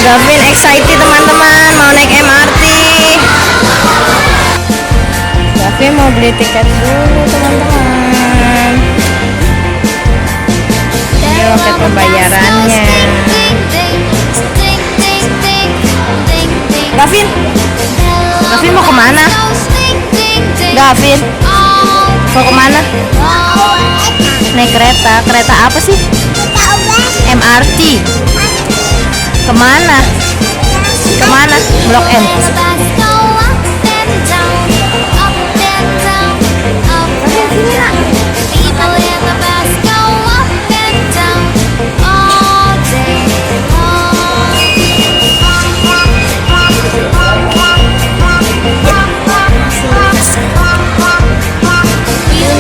Gavin excited teman-teman, mau naik MRT. Gavin mau beli tiket dulu teman-teman. Ini loket pembayarannya. Gavin, Gavin mau kemana? Gavin, mau kemana? Naik kereta. Kereta apa sih? MRT. Kemana? Kemana? Blok M.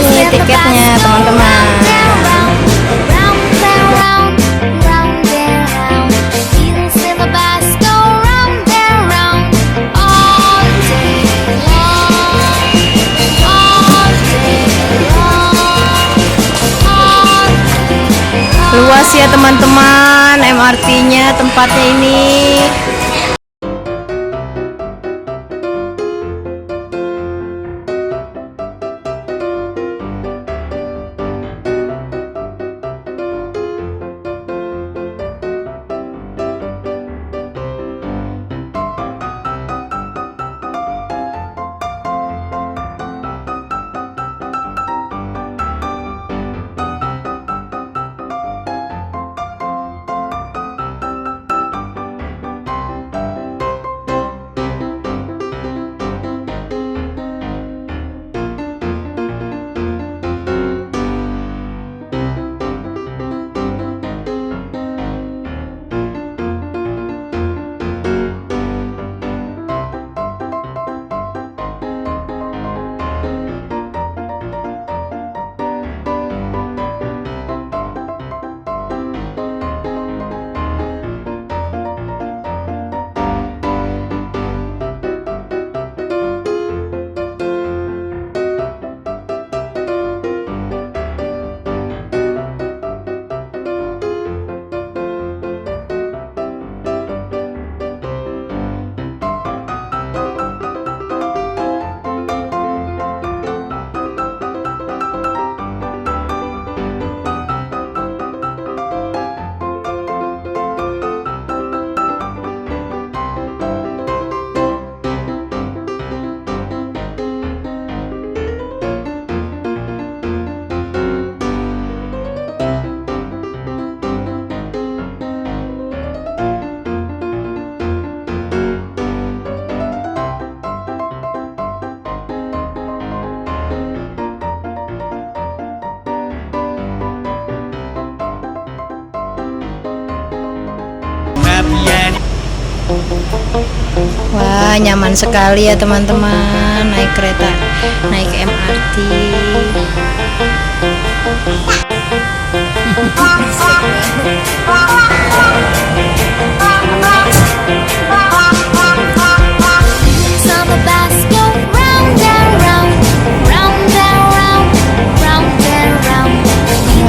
Ini tiketnya teman-teman. Luas ya teman-teman MRT-nya, tempatnya ini. Wah, nyaman sekali ya teman-teman naik kereta, naik MRT.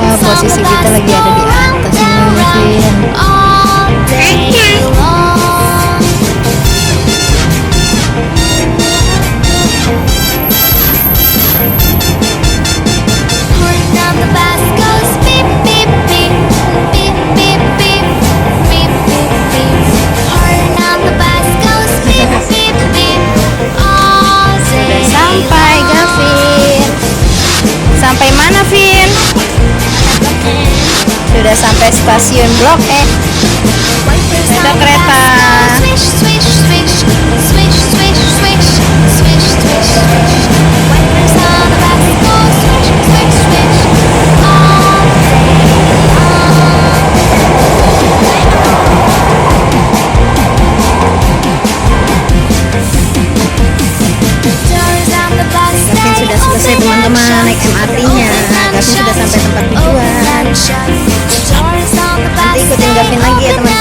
Wah, posisi kita lagi ada di atas nih. Sampai mana, Vin? Sudah sampai stasiun Blok E. Ada kereta. Gavin sudah selesai teman-teman naik MRT-nya. Gavin sudah sampai tempat tujuan. Nanti ikutin Gavin lagi ya teman-teman.